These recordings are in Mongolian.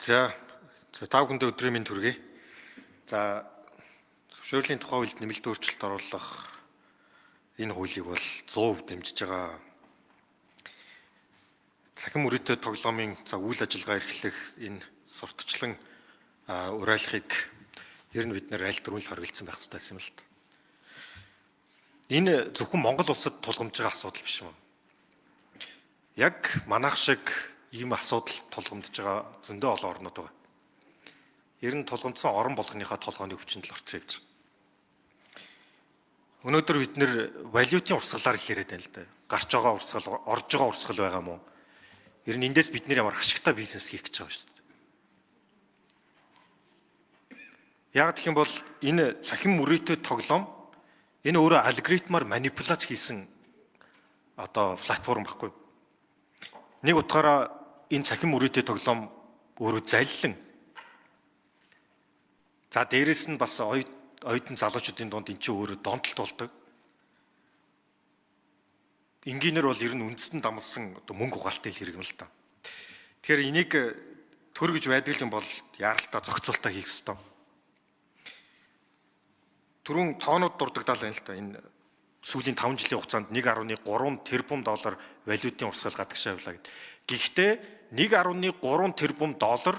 За та бүхэндээ өдрийн мэнд хүргэе. За зөвшөөрлийн тухай хуулинд нэмэлт өөрчлөлт оруулах энэ хуулийг бол 100% дэмжиж байгаа. Цахим мөрөөдөө тоглоомын үйл ажиллагаа эрхлэх энэ сурталчлан уриалгахыг ер нь бид нэр аль дөрвөн л харгалзсан байх хэрэгтэй юм л та. Энэ зөвхөн Монгол улсад тулгамж байгаа асуудал биш юм. Яг манайх шиг ийм асуудал тулгамдж байгаа зөндөө олон орнууд байгаа. Ер нь тулгамдсан орон болгоныхаа толгойн өвчнөд л орцсон явж байгаа. Өнөөдөр бид нэр валютын урсгалаар их яриад байна л да. Гарч байгаа урсгал, орж байгаа урсгал байгаа мó. Ер нь эндээс бид нэр ямар ашигтай бизнес хийх гэж байгаа шүү дээ. Яг гэх юм бол энэ цахим мөрөөдөө тоглоом энэ өөрөө алгоритмаар манипуляц хийсэн платформ байхгүй. Нэг утгаараа энэ цахим мөрөөдөө тоглоом өөрөө залилан. За дээрэс нь бас оюутан залуучуудын дунд эн чинь өөрөө донтолт болдог. Энгийнээр бол ер нь үндэстэн дамлсан мөнгө угаалтын хэрэг юм л та. Тэгэхээр энийг төр гэж байдаг юм бол яаралтай зохицуултаа хийх ёстой. Түрүүн тоонууд дурддагдал байна л та. Энэ сүүлийн 5 жилийн хугацаанд 1.3 тэрбум доллар валютын урсгал гадагшаа явлаа гэд. Гэхдээ 1.3 тэрбум доллар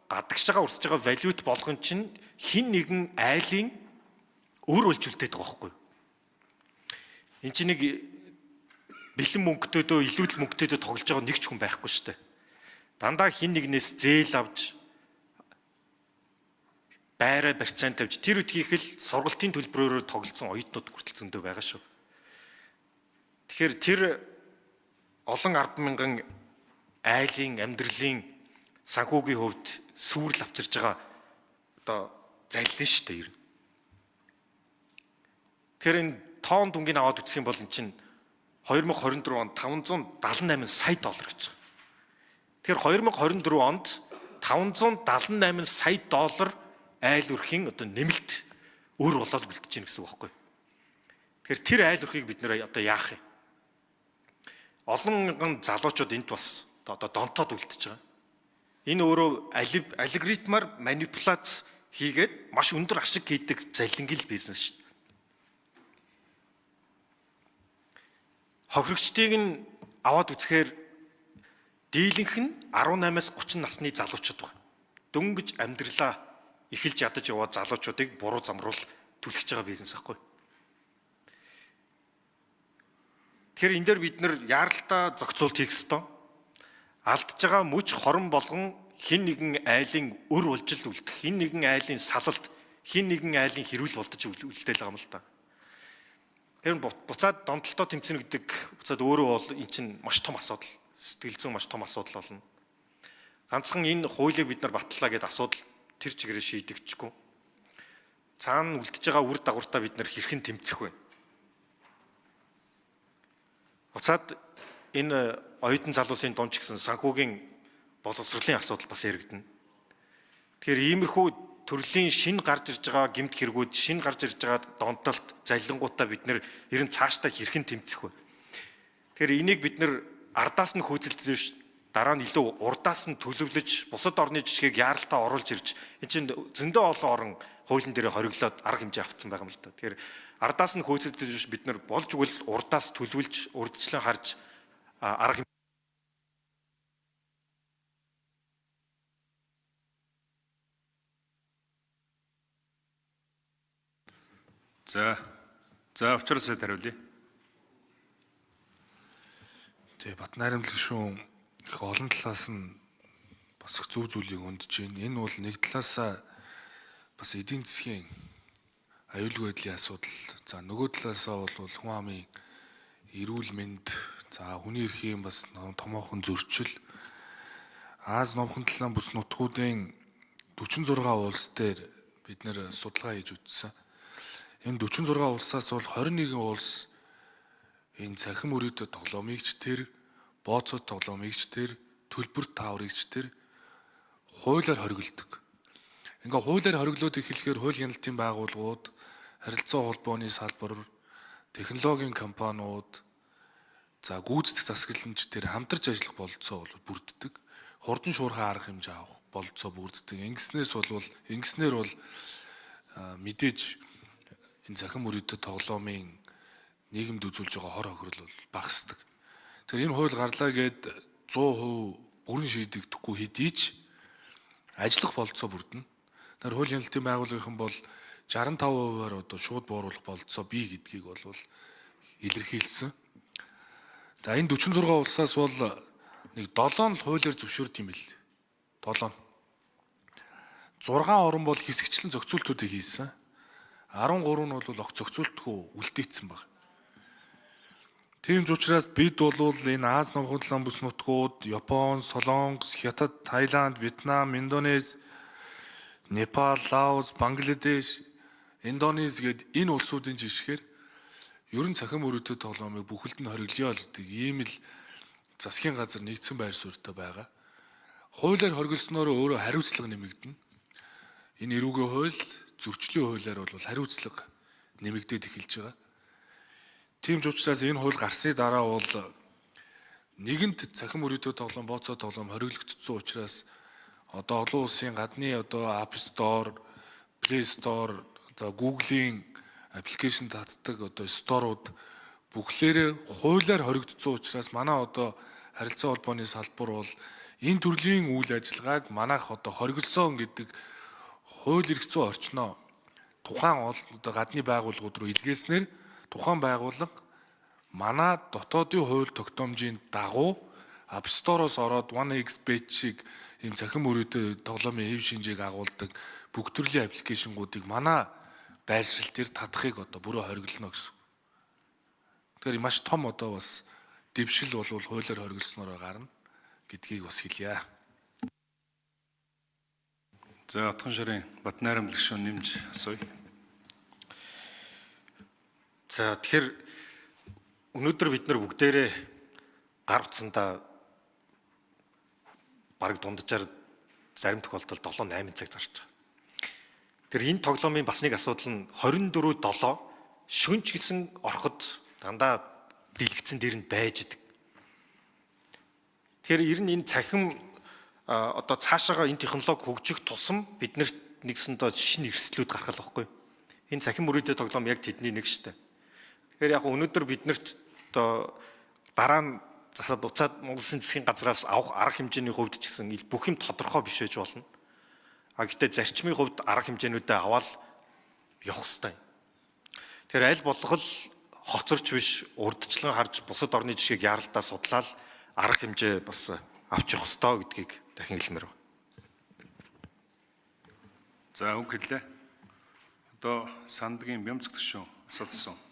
гадагш байгаа урсж байгаа валют болгон чинь хин нэгэн айлын өөр үйлчлэлтэй байгаа байхгүй. Энд чинь нэг бэлэн мөнгөтөөдөө илүүдэл мөнгөтөөдөө тоглож байгаа нэг ч хүн байхгүй шүү дээ. Дандаа хин нэгнээс зээл авч байраа барьцаан тавьж тэр үдгийх л сургалтын төлбөрөөр тоглолцсон оюутнууд хүртэл зөндөө байгаа шүү. Тэгэхээр тэр олон 10,000 айлын амьдралын санхүүгийн хувьд сүрэл авчирж байгаа залилан шүү дээ ер нь. Тэгэхээр энэ тоон дүнгийн аваад үзэх юм бол эн чинь 2024 онд 578 сая доллар гэж байгаа. Тэгэхээр 2024 онд 578 сая доллар айл өрхийн нэмэлт өөр болоод үлдэж байна гэсэн үг байхгүй. Тэгэхээр тэр айл өрхийг бид нэр яах юм? Олон мянган залуучууд энд бас донтоод үлдэж байгаа. Энэ өөрөө алгоритмаар манипуляц хийгээд маш өндөр ашиг хийдэг залингийн бизнес шүү дээ. Хохирогчдыг нь аваад үзэхээр дийлэнх нь 18-аас 30 насны залуучууд байна. Дөнгөж амьдралаа эхэлж ядаж яваад залуучуудыг буруу замруул түлхэж байгаа бизнес ахгүй. Тэгэхээр энэ дээр бид нэр яаралтай зохицуулт хийх ёстой. Алдж байгаа мөч хорон болгон хин нэгэн айлын өр улжил үлдэх, хин нэгэн айлын салалт, хин нэгэн айлын хэрүүл болдож үлдэл байгаа юм л та. Тэр буцаад донтолтоо тэмцэнэ гэдэг буцаад өөрөө бол эн чинь маш том асуудал, сэтгэл зүйн маш том асуудал болно. Ганцхан энэ хуулийг бид нар батлаа гэдэг асуудал тэр чигээрээ шийдэгдэхгүй. Цаана үлдэж байгаа үр дагавартаа бид нар хэрхэн тэмцэх вэ? Буцаад энэ оюутан залуусын дунд ч гэсэн санхүүгийн боловсролын асуудал бас яригдана. Тэгэхээр иймэрхүү төрлийн шинэ гарч ирж байгаа гэмт хэрэгүүд, шинэ гарч ирж байгаа донтолт, заллингуудаа бид нэр ер нь цаашдаа хэрхэн тэмцэх вэ? Тэгэхээр энийг бид нэр ардаас нь хөөцөлдөж биш, дараа нь илүү урдаас нь төлөвлөж, бусад орны жишгийг яаралтай оруулж ирж, энэ чинь зөндөө олон орн хуулийн дээр хориглоод арга хэмжээ авцсан байгаа юм л та. Тэгэхээр ардаас нь хөөцөлдөж биш, бид нэр болж өгвөл урдаас төлөвлөж, урдчлан харж арга За учраас хариулъя. Тэгээ Батнайрамлаг шүүн их олон талаас нь бас их зөв зүйлийг өндж байна. Энэ бол нэг талаасаа бас эдийн засгийн аюулгүй байдлын асуудал. За нөгөө талаасаа бол хүн амын эрүүл мэнд, за хүний эрхийн бас томоохон зөрчил. Аз номхон талаан бүс нутгуудын 46 улс дээр бид нэр судалгаа хийж үзсэн. Энэ 46 улсаас бол 21 улс энэ цахим мөрөөдөө тоглоомыг ч тэр, бооцоо тоглоомыг ч тэр, төлбөр тааврыг ч тэр хуулиар хориглодог. Ингээ хуулиар хориглоод эхлэхээр хууль хяналтын байгууллагууд, харилцаа холбооны салбар, технологийн компаниуд, за гүйцэтгэх засаглалч тэр хамтарч ажиллах бололцоо бол бүрддэг. хурдан шуурхай арга хэмжээ авах болцоо бүрддэг. Ингэснээр бол мэдээж энэ захин мөрөдөд тоглоомын нийгэмд үзүүлж байгаа хор хохирол бол багасдаг. Тэгэхээр энэ хууль гарлаа гэд 100% бүрэн шийдэгдэхгүй хэдий ч ажиллах болцоо бүрдэнэ. Тэр хууль хяналтын байгууллагын бол 65%-аар одоо шууд бууруулах болцоо бий гэдгийг бол илэрхийлсэн. За энэ 46 улсаас бол нэг 7 л хуулиар зөвшөөрд юм бэл. 7. 6 орн бол хэсэгчлэн зохицуултуудыг хийсэн. 13 нь бол огт зохицуултгүй үлдээсэн баг. Тийм ч учраас бид бол энэ Аз нугдлан бүс нутгууд, Япон, Солонгос, Хятад, Таиланд, Вьетнам, Индонез, Непал, Лаос, Бангладеш, Индонез гээд энэ улсуудын жишгээр ер нь цахим мөрөдөд тоглоомыг бүхэлд нь хориглоё гэдэг ийм л засгийн газар нэгдсэн байр суурьтай байгаа. Хуулиар хориглосноор өөрөө хариуцлага нэмэгдэнэ. Энэ эрүүгийн хууль, зөрчлийн хуулиар бол хариуцлага нэмэгдээд эхэлж байгаа. Тийм ч учраас энэ хууль гарсны дараа бол нэгэнт цахим мөрөдөд тоглоом, бооцоо тоглоом хориглогдсон учраас одоо олон улсын гадны одоо App Store, Play Store, одоо Google-ийн аппликейшн татдаг одоо сторууд бүхлээрээ хуулиар хоригдсон учраас манай одоо харилцаа холбооны салбар бол энэ төрлийн үйл ажиллагааг манайх одоо хориглосон гэдэг хууль эрх зүйн орчноо тухайн одоо гадны байгууллагууд руу илгээснээр тухайн байгууллага манай дотоодын хууль тогтоомжийн дагуу App Store-оос ороод 1xBet шиг ийм цахим мөрөдөд тоглоомын хэв шинжээг агуулдаг бүх төрлийн аппликейшнгуудыг манай байршил дээр татахыг одоо бүрөө хориглоно гэсэн. Тэгэхээр маш том одоо бас дэвшил бол хуулиар хориглосноор гарна гэдгийг бас хэлье. За Отгон шарын Батнайрамд гишүүн нэмж асууя. За тэгэхээр өнөөдөр бид нар бүгдээрээ гар утсандаа бараг дунджаар зарим тохиолдолд 7-8 цаг зарч байгаа. Тэр энэ тоглоомын бас нэг асуудал нь 24/7 шөнч гэсэн ороход дандаа дэлгэцэн дээр нь байж идэг. Тэгэхээр ер нь энэ цахим одоо цаашаага энэ технологи хөгжих тусам биднэрт нэгсэндээ шинэ эрсдлүүд гарах л байхгүй. Энэ цахим мөрөдөд тоглоом яг тэдний нэг штэ. Тэгэхээр яг өнөөдөр биднэрт одоо дараа нь буцаад Монгол Улсын засгийн газраас авах арга хэмжээний хувьд ч гэсэн бүх юм тодорхой биш байж болно. А гэхдээ зарчмын хувьд арга хэмжээнүүдээ аваад явах хэрэгтэй. Тэгэхээр аль болох л хоцорч биш урдчлан харж бусад орны жишээг яаралдаа судлаад арга хэмжээ бас авч явах хэрэгтэй гэдгийг дахин хэлмээр байна. За үг хэллээ. Одоо Сандгийн Бямцэг гишүүн асуулт асуув.